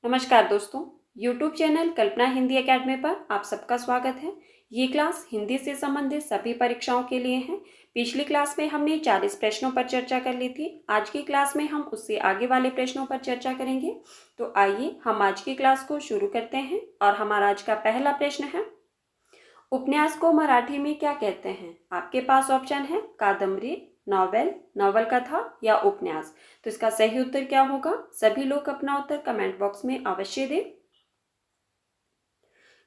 नमस्कार दोस्तों। YouTube channel कल्पना Hindi academy पर आप सबका स्वागत है। ये क्लास हिंदी से संबंधित सभी परीक्षाओं के लिए है। पिछली क्लास में हमने 40 प्रश्नों पर चर्चा कर ली थी। आज की क्लास में हम उससे आगे वाले प्रश्नों पर चर्चा करेंगे। तो आइए हम आज की क्लास को शुरू करते हैं और हमारा आज का पहला प्रश्न है, उपन्यास को मराठी में क्या कहते हैं? आपके पास ऑप्शन है कादम्बरी, नॉवेल, नॉवल कथा या उपन्यास। तो इसका सही उत्तर क्या होगा? सभी लोग अपना उत्तर कमेंट बॉक्स में अवश्य दें।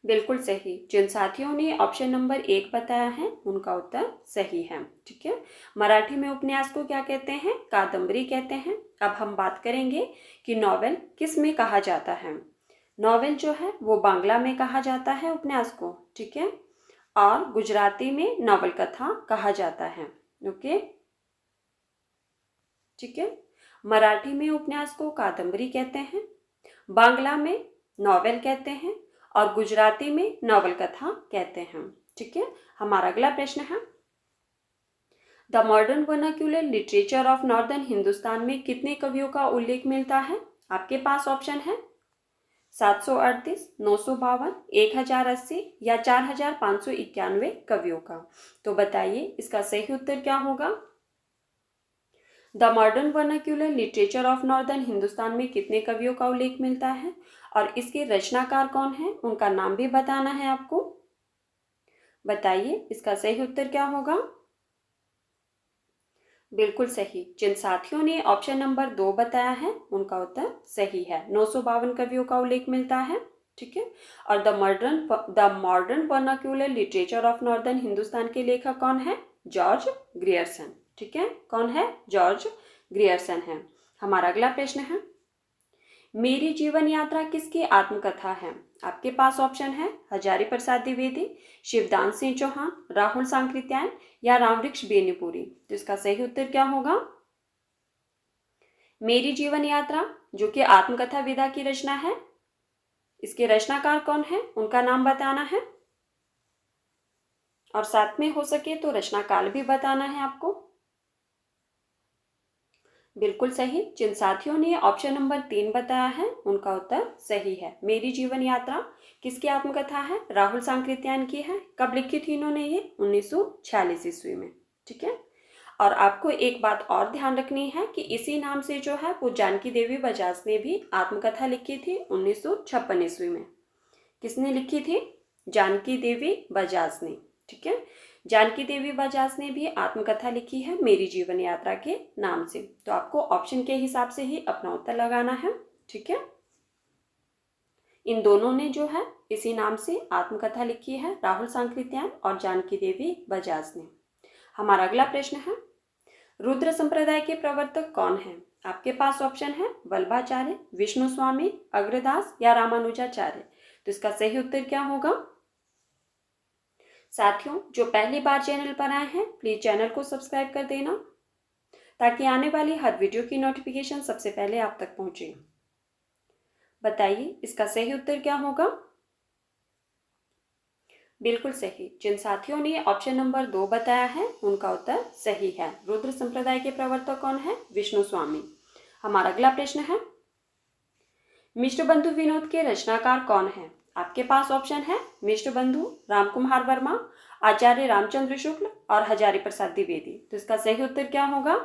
बिल्कुल सही। जिन साथियों ने ऑप्शन नंबर 1 बताया है उनका उत्तर सही है। ठीक है, मराठी में उपन्यास को क्या कहते हैं? कादम्बरी कहते हैं। अब हम बात करेंगे कि नॉवेल किस में कहा जाता है। नॉवेल जो है वो बांग्ला में कहा जाता है उपन्यास को। ठीक है, और गुजराती में नॉवल कथा कहा जाता है। ओके, ठीक है। मराठी में उपन्यास को कादम्बरी कहते हैं, बांग्ला में नॉवेल कहते हैं और गुजराती में नॉवल कथा कहते हैं। ठीक है, हमारा अगला प्रश्न है, the modern vernacular literature of northern Hindustan में कितने कवियों का उल्लेख मिलता है? आपके पास ऑप्शन है 738, 952, 1080 या 4591 कवियों का। तो बताइए इसका सही उत्तर क्या होगा? The modern vernacular literature of northern Hindustan में कितने कवियों का उल्लेख मिलता है और इसके रचनाकार कौन है, उनका नाम भी बताना है आपको। बताइए इसका सही उत्तर क्या होगा? बिल्कुल सही। जिन साथियों ने ऑप्शन नंबर 2 बताया है उनका उत्तर सही है। 952 कवियों का उल्लेख मिलता है। ठीक है, और the modern vernacular literature of northern Hindustan के लेखक कौन है? George Grierson. ठीक है, कौन है? जॉर्ज ग्रियर्सन है। हमारा अगला प्रश्न है, मेरी जीवन यात्रा किसकी आत्मकथा है? आपके पास ऑप्शन है हजारी प्रसाद द्विवेदी, शिवदान सिंह चौहान, राहुल सांकृत्यायन या रामवृक्ष बेनीपुरी। तो इसका सही उत्तर क्या होगा? मेरी जीवन यात्रा जो कि आत्मकथा विधा की रचना है, इसके रचनाकार कौन है उनका नाम बताना है और साथ में हो सके तो रचना काल भी बताना है आपको। बिल्कुल सही। जिन साथियों ने ऑप्शन नंबर 3 बताया है उनका उत्तर सही है। मेरी जीवन यात्रा किसकी आत्मकथा है? राहुल सांकृत्यायन की है। कब लिखी थी इन्होंने? ये 1946 ईस्वी में। ठीक है, और आपको एक बात और ध्यान रखनी है कि इसी नाम से जो है वो जानकी देवी बजाज ने भी आत्मकथा लिखी थी 1956 ईस्वी में। किसने लिखी थी? जानकी देवी बजाज ने। ठीक है, जानकी देवी बजाज ने भी आत्मकथा लिखी है मेरी जीवन यात्रा के नाम से। तो आपको ऑप्शन के हिसाब से ही अपना उत्तर लगाना है। ठीक है, इन दोनों ने जो है इसी नाम से आत्मकथा लिखी है, राहुल सांकृत्यायन और जानकी देवी बजाज ने। हमारा अगला प्रश्न है, रुद्र संप्रदाय के प्रवर्तक कौन है? आपके पास ऑप्शन है वल्लभाचार्य, विष्णु स्वामी, अग्रदास या रामानुजाचार्य। तो इसका सही उत्तर क्या होगा? साथियों, जो पहली बार चैनल पर आए हैं प्लीज चैनल को सब्सक्राइब कर देना ताकि आने वाली हर वीडियो की नोटिफिकेशन सबसे पहले आप तक पहुंचे। बताइए इसका सही उत्तर क्या होगा? बिल्कुल सही। जिन साथियों ने ऑप्शन नंबर 2 बताया है उनका उत्तर सही है। रुद्र संप्रदाय के प्रवर्तक कौन है? विष्णु स्वामी। हमारा अगला प्रश्न है, मिष्ट बंधु विनोद के रचनाकार कौन है? आपके पास ऑप्शन है मिष्ट बंधु, रामकुमार वर्मा, आचार्य रामचंद्र शुक्ल और हजारी प्रसाद द्विवेदी। तो इसका सही उत्तर क्या होगा?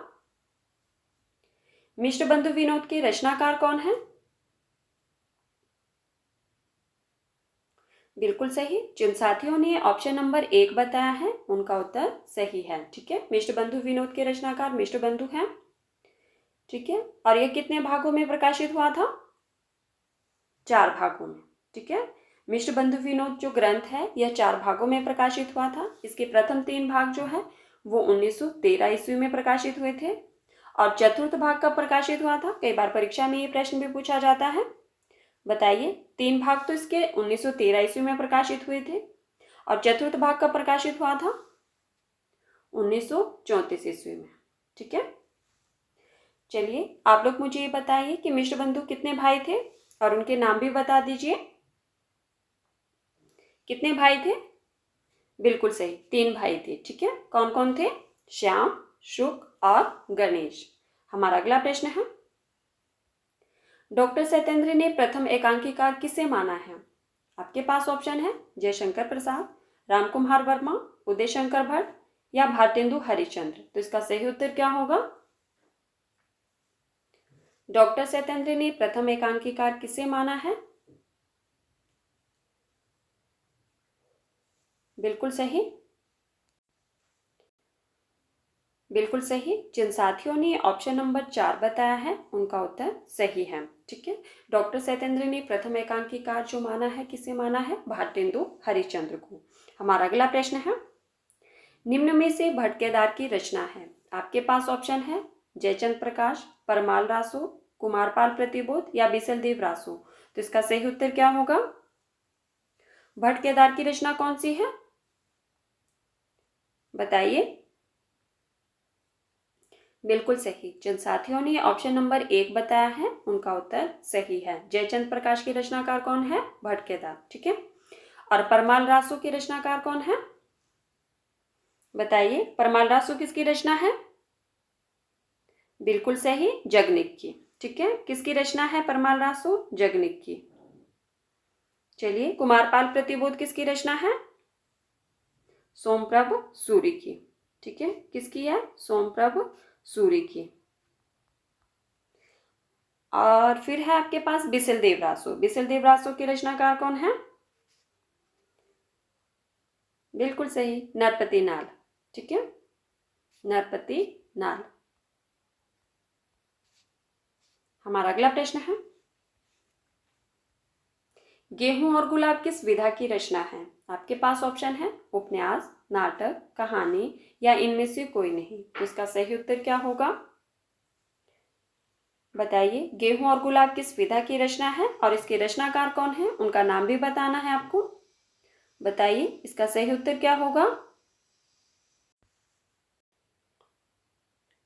मिष्ट बंधु विनोद के रचनाकार कौन है? बिल्कुल सही। जिन साथियों ने ऑप्शन नंबर 1 बताया है उनका उत्तर सही है। ठीक है, मिष्ट बंधु विनोद के रचनाकार मिष्ट बंधु हैं। ठीक है, और यह कितने भागों में प्रकाशित हुआ था? 4 भागों में। ठीक है, मिष्ट बंधु विनोद जो ग्रंथ है यह 4 भागों में प्रकाशित हुआ था। इसके प्रथम 3 भाग जो है वो 1913 ईस्वी में प्रकाशित हुए थे और चतुर्थ भाग कब प्रकाशित हुआ था? कई बार परीक्षा में ये प्रश्न भी पूछा जाता है। बताइए, 3 भाग तो इसके 1913 ईस्वी में प्रकाशित हुए थे और चतुर्थ भाग कब प्रकाशित हुआ था? 1934 ईस्वी में। ठीक है, चलिए आप लोग मुझे ये बताइए कि मिष्ट बंधु कितने भाई थे और उनके नाम भी बता दीजिए। कितने भाई थे? बिल्कुल सही, 3 भाई थे। ठीक है, कौन कौन थे? श्याम, शुक और गणेश। हमारा अगला प्रश्न है, डॉक्टर सत्येंद्र ने प्रथम एकांकीकार किसे माना है? आपके पास ऑप्शन है जयशंकर प्रसाद, रामकुमार वर्मा, उदय शंकर भट्ट या भारतेंदु हरिश्चंद्र। तो इसका सही उत्तर क्या होगा? डॉक्टर सत्येंद्र ने प्रथम एकांकीकार किसे माना है? बिल्कुल सही, बिल्कुल सही। जिन साथियों ने ऑप्शन नंबर 4 बताया है उनका उत्तर सही है। ठीक है, डॉक्टर सत्येंद्र ने प्रथम एकांकीकार जो माना है किसे माना है? भारतेंदु हरिश्चंद्र को। हमारा अगला प्रश्न है, निम्न में से भट्ट केदार की रचना है। आपके पास ऑप्शन है जयचंद प्रकाश, परमाल रासो, कुमारपाल प्रतिबोध या बिसलदेव रासो। तो इसका सही उत्तर क्या होगा? भट्ट केदार की रचना कौन सी है? बताइए। बिल्कुल सही। जिन साथियों ने ऑप्शन नंबर 1 बताया है उनका उत्तर सही है। जयचंद प्रकाश की रचनाकार कौन है? भट्ट केदार। ठीक है, और परमाल रासो की रचनाकार कौन है? बताइए, परमाल रासो किसकी रचना है? बिल्कुल सही, जगनिक की। ठीक है, किसकी रचना है परमाल रासो? जगनिक की। चलिए, कुमारपाल प्रतिबोध किसकी रचना है? सोमप्रभ सूरी की। ठीक है, किसकी है? सोमप्रभ सूरी की। और फिर है आपके पास बिसलदेव रासो। बिसलदेव रासो की रचनाकार कौन है? बिल्कुल सही, नरपति नाल। ठीक है, नरपति नाल। हमारा अगला प्रश्न है, गेहूं और गुलाब किस विधा की रचना है? आपके पास ऑप्शन है उपन्यास, नाटक, कहानी या इनमें से कोई नहीं। तो इसका सही उत्तर क्या होगा? बताइए, गेहूं और गुलाब किस विधा की रचना है और इसके रचनाकार कौन है? उनका नाम भी बताना है आपको। बताइए, इसका सही उत्तर क्या होगा?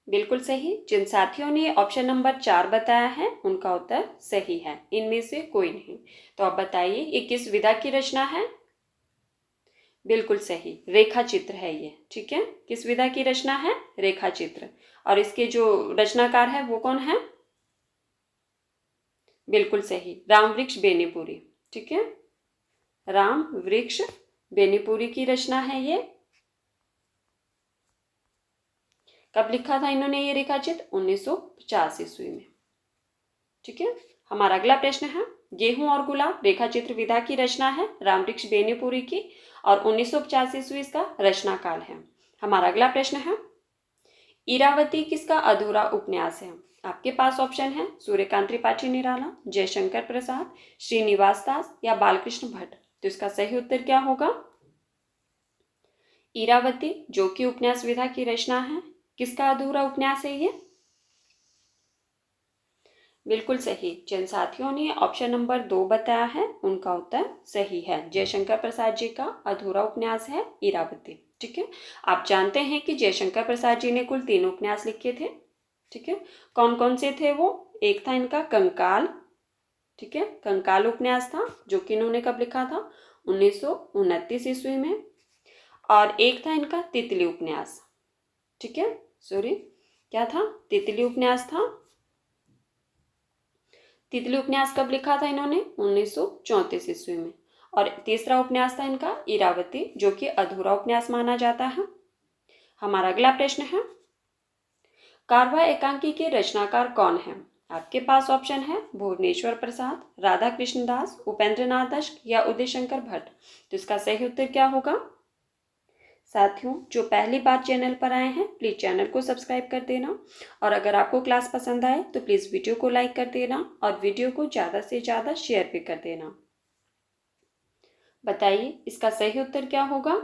बिल्कुल सही। जिन साथियों ने ऑप्शन नंबर 4 बताया है उनका उत्तर सही है, इनमें से कोई नहीं। तो आप बताइए, ये किस विधा की रचना है? बिल्कुल सही, रेखा चित्र है ये। ठीक है, किस विधा की रचना है? रेखा चित्र। और इसके जो रचनाकार है वो कौन है? बिल्कुल सही, राम वृक्ष बेनीपुरी। ठीक है, राम वृक्ष बेनीपुरी की रचना है ये। कब लिखा था इन्होंने ये रेखाचित्र? 1950 ईस्वी में। ठीक है, हमारा अगला प्रश्न है, गेहूं और गुलाब रेखाचित्र विधा की रचना है रामवृक्ष बेनीपुरी की और 1950 ईस्वी इसका रचना काल है। हमारा अगला प्रश्न है, इरावती किसका अधूरा उपन्यास है? आपके पास ऑप्शन है सूर्यकांत त्रिपाठी निराला, जयशंकर प्रसाद, श्रीनिवास दास या बालकृष्ण भट्ट। तो इसका सही उत्तर क्या होगा? इरावती जो कि उपन्यास विधा की रचना है, किसका अधूरा उपन्यास है ये? बिल्कुल सही। जिन साथियों ने ऑप्शन नंबर 2 बताया है उनका उत्तर सही है। जयशंकर प्रसाद जी का अधूरा उपन्यास है इरावती। ठीक है, आप जानते हैं कि जयशंकर प्रसाद जी ने कुल 3 उपन्यास लिखे थे। ठीक है, कौन कौन से थे वो? एक था इनका कंकाल। ठीक है, कंकाल उपन्यास था जो कि इन्होंने कब लिखा था? 1929 ईस्वी में। और एक था इनका तितली उपन्यास। ठीक है, सॉरी, क्या था? तितली उपन्यास था। तितली उपन्यास कब लिखा था इन्होंने? 1934 ईस्वी में। और तीसरा उपन्यास था इनका इरावती जो कि अधूरा उपन्यास माना जाता है। हमारा अगला प्रश्न है, कारवा एकांकी के रचनाकार कौन है? आपके पास ऑप्शन है भुवनेश्वर प्रसाद, राधा कृष्ण दास, उपेंद्र नाथ दत्त या उदय शंकर भट्ट। तो इसका सही उत्तर क्या होगा? साथियों, जो पहली बार चैनल पर आए हैं प्लीज़ चैनल को सब्सक्राइब कर देना, और अगर आपको क्लास पसंद आए तो प्लीज़ वीडियो को लाइक कर देना और वीडियो को ज़्यादा से ज़्यादा शेयर भी कर देना। बताइए, इसका सही उत्तर क्या होगा?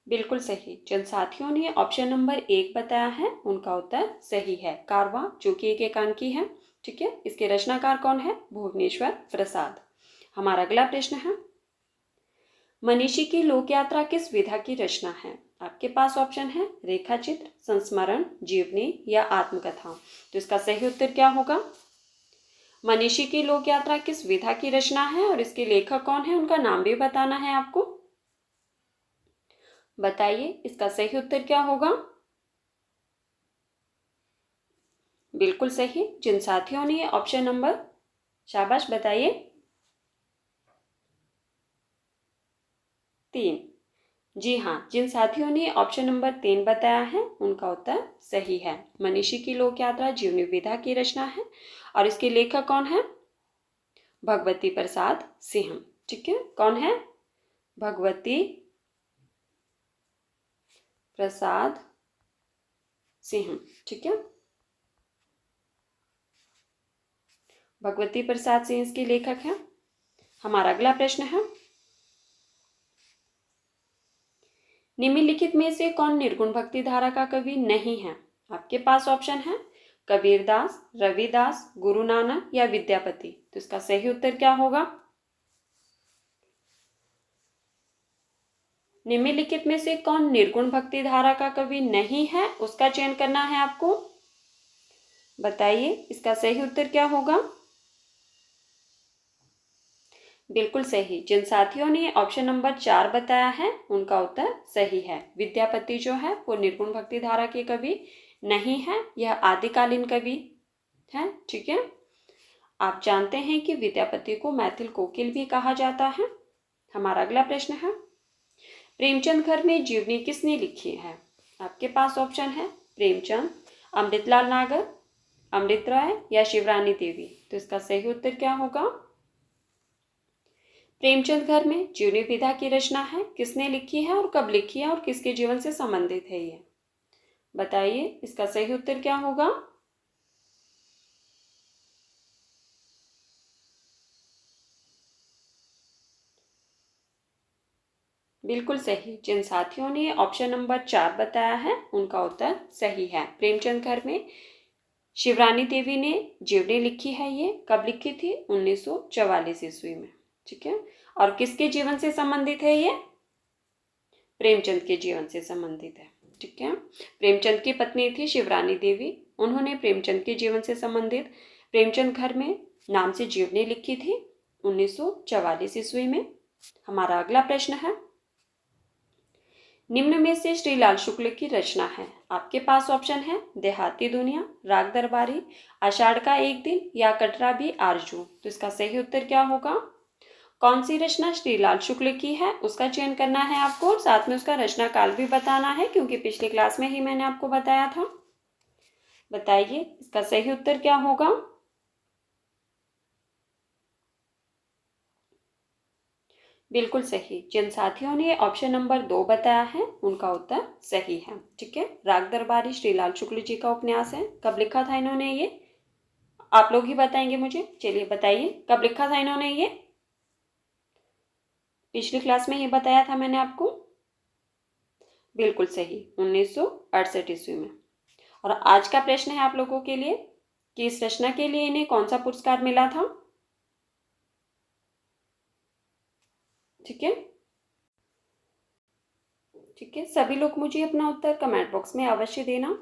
बिल्कुल सही। जिन साथियों ने ऑप्शन नंबर 1 बताया है उनका उत्तर सही है, कारवा जो कि एक एकांकी है। ठीक है, इसके रचनाकार कौन है? भुवनेश्वर प्रसाद। हमारा अगला प्रश्न है, मनीषी की लोक यात्रा किस विधा की रचना है? आपके पास ऑप्शन है रेखाचित्र, संस्मरण, जीवनी या आत्मकथा। तो इसका सही उत्तर क्या होगा? मनीषी की लोक यात्रा किस विधा की रचना है और इसके लेखक कौन है? उनका नाम भी बताना है आपको। बताइए, इसका सही उत्तर क्या होगा? बिल्कुल सही। जिन साथियों ने ऑप्शन नंबर, शाबाश बताइए, 3। जी हाँ, जिन साथियों ने ऑप्शन नंबर 3 बताया है उनका उत्तर सही है। मनीषी की लोक यात्रा जीवनी विधा की रचना है और इसके लेखक कौन है? भगवती प्रसाद सिंह। ठीक है, कौन है? भगवती प्रसाद सिंह। ठीक है, भगवती प्रसाद सिंह इसके लेखक हैं। हमारा अगला प्रश्न है, निम्नलिखित में से कौन निर्गुण भक्ति धारा का कवि नहीं है? आपके पास ऑप्शन है कबीरदास, रविदास, गुरु नानक या विद्यापति। तो इसका सही उत्तर क्या होगा? निम्नलिखित में से कौन निर्गुण भक्ति धारा का कवि नहीं है, उसका चयन करना है आपको। बताइए इसका सही उत्तर क्या होगा? बिल्कुल सही। जिन साथियों ने ऑप्शन नंबर 4 बताया है उनका उत्तर सही है। विद्यापति जो है वो निर्गुण भक्ति धारा के कवि नहीं है, यह आदिकालीन कवि है। ठीक है, आप जानते हैं कि विद्यापति को मैथिल कोकिल भी कहा जाता है। हमारा अगला प्रश्न है, प्रेमचंद घर में जीवनी किसने लिखी है? आपके पास ऑप्शन है प्रेमचंद, अमृतलाल नागर, अमृत राय या शिवरानी देवी। तो इसका सही उत्तर क्या होगा? प्रेमचंद घर में जीवनी विधा की रचना है, किसने लिखी है और कब लिखी है और किसके जीवन से संबंधित है ये? बताइए इसका सही उत्तर क्या होगा? बिल्कुल सही। जिन साथियों ने ऑप्शन नंबर 4 बताया है उनका उत्तर सही है। प्रेमचंद घर में शिवरानी देवी ने जीवनी लिखी है। ये कब लिखी थी? 1944 ईस्वी में। ठीक है, और किसके जीवन से संबंधित है ये? प्रेमचंद के जीवन से संबंधित है। ठीक है, प्रेमचंद की पत्नी थी शिवरानी देवी, उन्होंने प्रेमचंद के जीवन से संबंधित प्रेमचंद घर में नाम से जीवनी लिखी थी 1944 ईस्वी में। हमारा अगला प्रश्न है, निम्न में से श्रीलाल शुक्ल की रचना है। आपके पास ऑप्शन है देहाती दुनिया, राग दरबारी, आषाढ़ का एक दिन या कटरा भी आरजू। तो इसका सही उत्तर क्या होगा? कौन सी रचना श्रीलाल शुक्ल की है उसका चयन करना है आपको, और साथ में उसका रचना काल भी बताना है, क्योंकि पिछली क्लास में ही मैंने आपको बताया था। बताइए इसका सही उत्तर क्या होगा? बिल्कुल सही। जिन साथियों ने ऑप्शन नंबर 2 बताया है उनका उत्तर सही है। ठीक है, राग दरबारी श्रीलाल शुक्ल जी का उपन्यास है। कब लिखा था इन्होंने ये? आप लोग ही बताएंगे मुझे। चलिए बताइए कब लिखा था इन्होंने ये? पिछली क्लास में ही बताया था मैंने आपको। बिल्कुल सही, 1968 ईस्वी में। और आज का प्रश्न है आप लोगों के लिए कि इस रचना के लिए इन्हें कौन सा पुरस्कार मिला था? ठीक है, ठीक है, सभी लोग मुझे अपना उत्तर कमेंट बॉक्स में अवश्य देना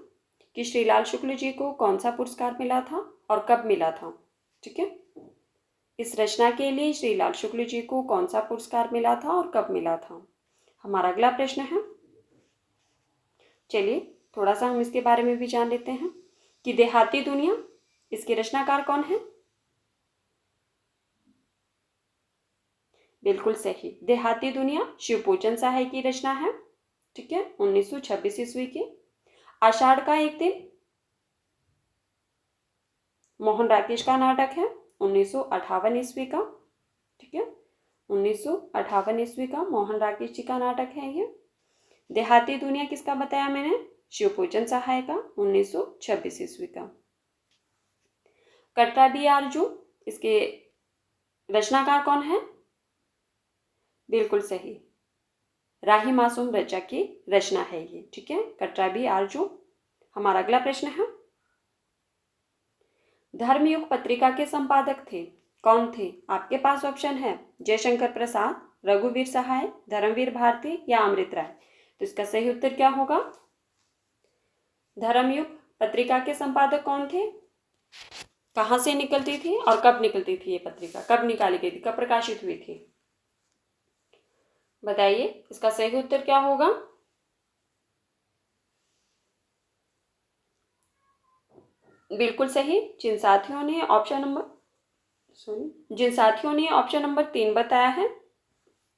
कि श्रीलाल शुक्ल जी को कौन सा पुरस्कार मिला था और कब मिला था। ठीक है, इस रचना के लिए श्रीलाल शुक्ल जी को कौन सा पुरस्कार मिला था और कब मिला था। हमारा अगला प्रश्न है, चलिए थोड़ा सा हम इसके बारे में भी जान लेते हैं कि देहाती दुनिया, इसके रचनाकार कौन है? बिल्कुल सही, देहाती दुनिया शिवपूजन सहाय की रचना है। ठीक है, 1926 ईस्वी की। आषाढ़ का एक दिन मोहन राकेश का नाटक है, 1958 ईस्वी का। ठीक है, 1958 ईस्वी का मोहन राकेश जी का नाटक है ये। देहाती दुनिया किसका बताया मैंने? शिवपूजन सहाय का, 1926 ईस्वी का। कटरा बी आरजू, इसके रचनाकार कौन है? बिल्कुल सही, राही मासूम रचा की रचना है ये। ठीक है, कटरा बी आरजू। हमारा अगला प्रश्न है, धर्मयुग पत्रिका के संपादक थे, कौन थे? आपके पास ऑप्शन है जयशंकर प्रसाद, रघुवीर सहाय, धर्मवीर भारती या अमृत राय। तो इसका सही उत्तर क्या होगा? धर्मयुग पत्रिका के संपादक कौन थे? कहाँ से निकलती थी और कब निकलती थी ये पत्रिका? कब निकाली गई थी, कब प्रकाशित हुई थी? बताइए इसका सही उत्तर क्या होगा? बिल्कुल सही। जिन साथियों ने ऑप्शन नंबर 3 बताया है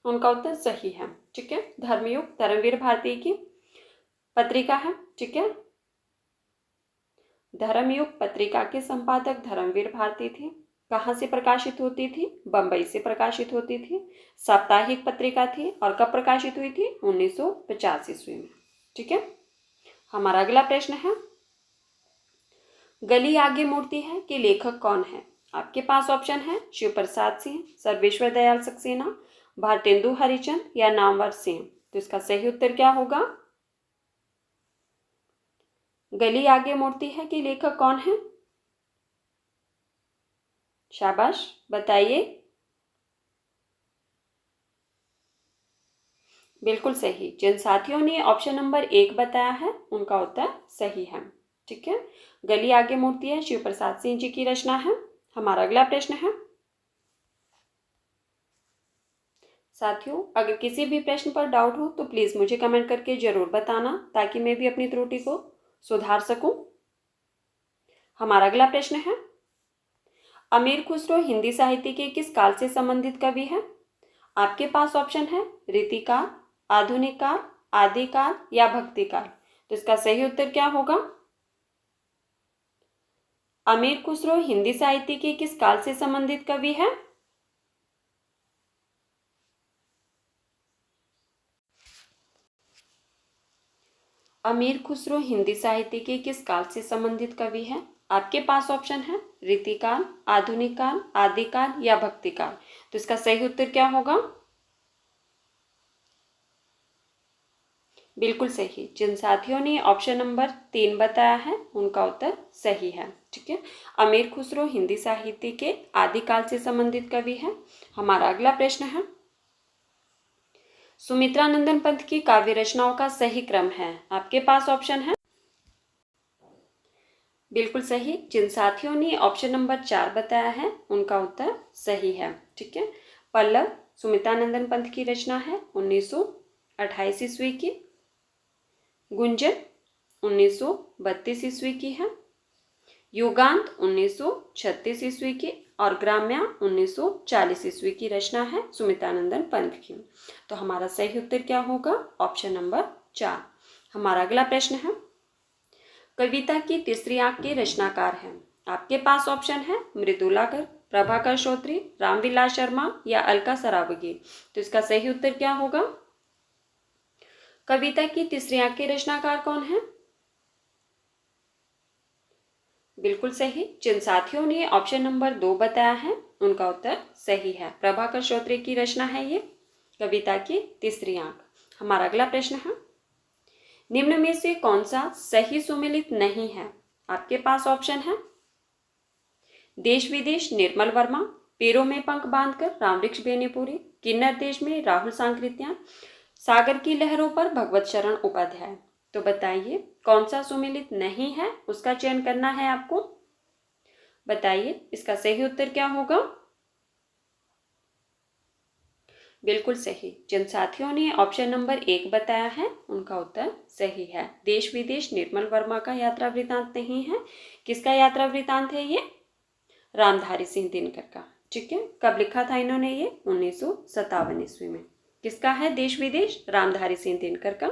उनका उत्तर सही है। ठीक है, धर्मयुग धर्मवीर भारती की पत्रिका है। ठीक है, धर्मयुग पत्रिका के संपादक धर्मवीर भारती थे। कहाँ से प्रकाशित होती थी? बंबई से प्रकाशित होती थी। साप्ताहिक पत्रिका थी और कब प्रकाशित हुई थी? 1950 ईस्वी में। ठीक है, हमारा अगला प्रश्न है, गली आगे मूर्ति है कि लेखक कौन है? आपके पास ऑप्शन है शिव प्रसाद सिंह, सर्वेश्वर दयाल सक्सेना, भारतेंदु हरिचंद या नामवर सिंह। तो इसका सही उत्तर क्या होगा? गली आगे मूर्ति है कि लेखक कौन है? शाबाश, बताइए। बिल्कुल सही। जिन साथियों ने ऑप्शन नंबर 1 बताया है उनका उत्तर सही है। ठीक है, गली आगे मूर्ति है शिव प्रसाद सिंह जी की रचना है। हमारा अगला प्रश्न है, साथियों अगर किसी भी प्रश्न पर डाउट हो तो प्लीज मुझे कमेंट करके जरूर बताना ताकि मैं भी अपनी त्रुटि को सुधार सकूं। हमारा अगला प्रश्न है, अमीर खुसरो हिंदी साहित्य के किस काल से संबंधित कवि है? आपके पास ऑप्शन है रीतिकाल, आधुनिक काल, आदिकाल या भक्तिकाल। तो इसका सही उत्तर क्या होगा? अमीर खुसरो हिंदी साहित्य के किस काल से संबंधित कवि है? अमीर खुसरो हिंदी साहित्य के किस काल से संबंधित कवि है? आपके पास ऑप्शन है रीतिकाल, आधुनिक काल, आदिकाल या भक्तिकाल। तो इसका सही उत्तर क्या होगा? बिल्कुल सही। जिन साथियों ने ऑप्शन नंबर 3 बताया है उनका उत्तर सही है। ठीक है, अमीर खुसरो हिंदी साहित्य के आदिकाल से संबंधित कवि है। हमारा अगला प्रश्न है, सुमित्रा नंदन पंत की काव्य रचनाओं का सही क्रम है? आपके पास ऑप्शन है। बिल्कुल सही। जिन साथियों ने ऑप्शन नंबर 4 बताया है उनका उत्तर सही है। ठीक है, पल्लव सुमित्रा नंदन पंत की रचना है 1928 ईस्वी की, गुंजन 1932 ईस्वी की है, युगांत 1936 ईस्वी की और ग्राम्या 1940 ईस्वी की रचना है सुमित्रानंदन पंत की। तो हमारा सही उत्तर क्या होगा? Option number 4। हमारा अगला प्रश्न है, कविता की तीसरी आंख के रचनाकार हैं? आपके पास ऑप्शन है मृदुला गर्ग, प्रभाकर चौधरी, रामविलास शर्मा या अलका सरावगी। तो इसका सही उत्तर क्या होगा? कविता की तीसरी आंख के रचनाकार कौन है? बिल्कुल सही। जिन साथियों ने ऑप्शन नंबर 2 बताया है उनका उत्तर सही है। प्रभाकर चौधरी की रचना है ये कविता की तीसरी आंख। हमारा अगला प्रश्न है, निम्न में से कौन सा सही सुमेलित नहीं है? आपके पास ऑप्शन है देश विदेश निर्मल वर्मा, पैरों में पंख बांधकर रामवृक्ष बेनीपुरी, किन्नर देश में राहुल सांकृत्यायन, सागर की लहरों पर भगवत शरण उपाध्याय। तो बताइए कौन सा सुमेलित नहीं है, उसका चयन करना है आपको। बताइए इसका सही उत्तर क्या होगा? बिल्कुल सही। जिन साथियों ने ऑप्शन नंबर 1 बताया है उनका उत्तर सही है। देश विदेश निर्मल वर्मा का यात्रा वृतांत नहीं है। किसका यात्रा वृतांत है ये? रामधारी सिंह दिनकर का। ठीक है, कब लिखा था इन्होंने ये? 1957 ईस्वी में। किसका है देश विदेश? रामधारी सिंह दिनकर का।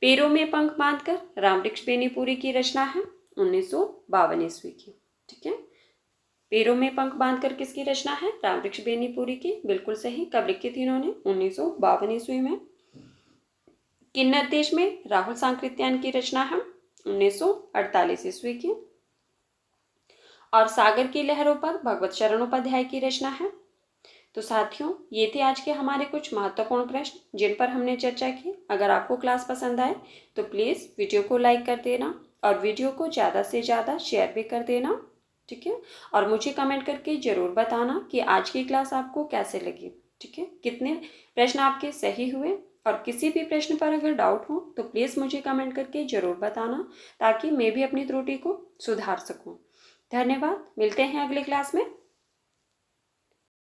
पैरों में पंख बांधकर रामवृक्ष बेनीपुरी की रचना है 1952 ईस्वी की। ठीक है, पैरों में पंख बांधकर किसकी रचना है? रामवृक्ष बेनीपुरी की। बिल्कुल सही। कब लिखी थी इन्होंने? 1952 ईस्वी में। किन्नर देश में राहुल सांकृत्यायन की रचना है 1948 ईस्वी की। और सागर की लहरों पर भगवत शरण उपाध्याय की रचना है। तो साथियों ये थे आज के हमारे कुछ महत्वपूर्ण प्रश्न जिन पर हमने चर्चा की। अगर आपको क्लास पसंद आए तो प्लीज़ वीडियो को लाइक कर देना और वीडियो को ज़्यादा से ज़्यादा शेयर भी कर देना। ठीक है, और मुझे कमेंट करके ज़रूर बताना कि आज की क्लास आपको कैसे लगी। ठीक है, कितने प्रश्न आपके सही हुए, और किसी भी प्रश्न पर अगर डाउट हो तो प्लीज़ मुझे कमेंट करके ज़रूर बताना ताकि मैं भी अपनी त्रुटि को सुधार सकूं। धन्यवाद, मिलते हैं अगली क्लास में।